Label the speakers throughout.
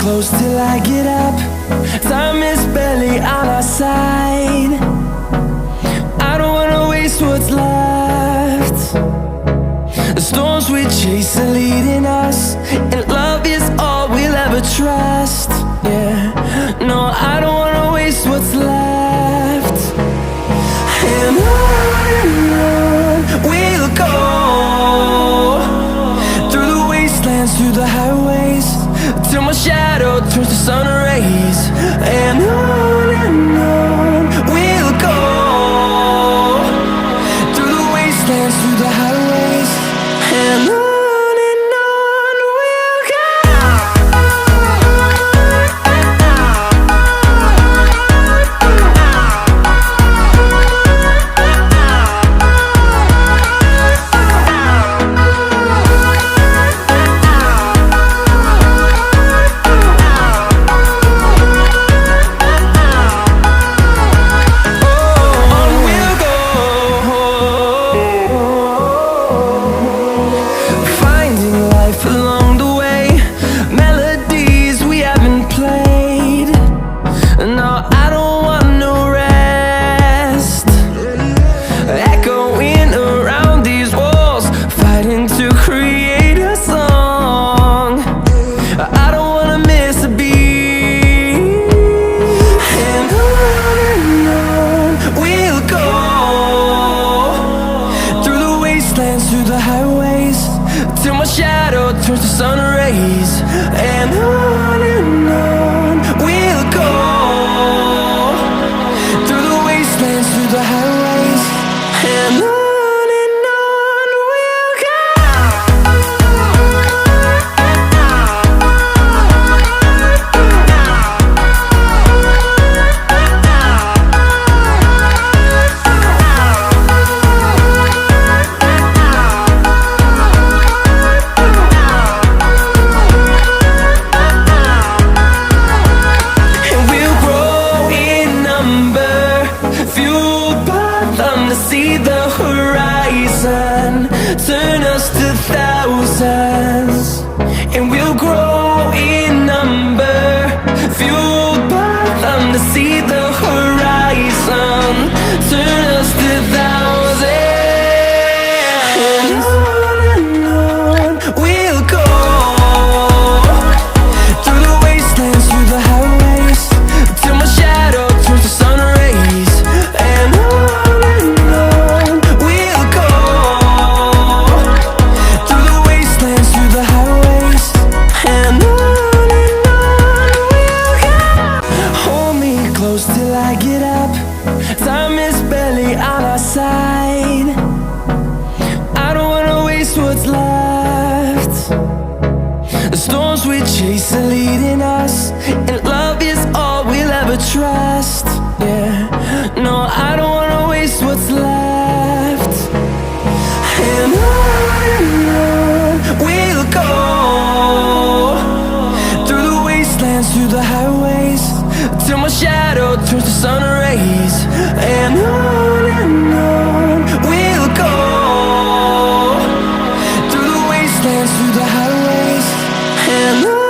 Speaker 1: close till I get up. Time is barely on our side. I don't wanna waste what's left. The storms we chase are leading us, and love is all we'll ever trust. Yeah, no, I don't wanna waste what's left. And on we'll go, through the wastelands, through the highways, till my shadow turns to sun rays. And on we'll go, through the wastelands, through the highways, and on we'll go. Through the highways, till my shadow turns to sun rays. And on we'll go, through the wastelands, through the highways, and on we'll go. See the horizon turn us to thousands, and we'll grow in number, fueled by them. To see the horizon turn us to thousands, and on we'll go, through the wastelands, through the highways, till my shadow turns to sun rays. And till I get up, time is barely on our side. I don't wanna waste what's left. The storms we chase are leading us, and love is all we'll ever trust. Yeah, no, I don't wanna waste what's left. And on we'll go, through the wastelands, through the highways, till my shadow turns to sun rays. And on we'll go, through the wastelands, through the highways, and on.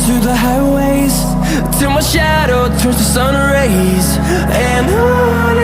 Speaker 1: Through the highways, till my shadow turns to sun rays. And on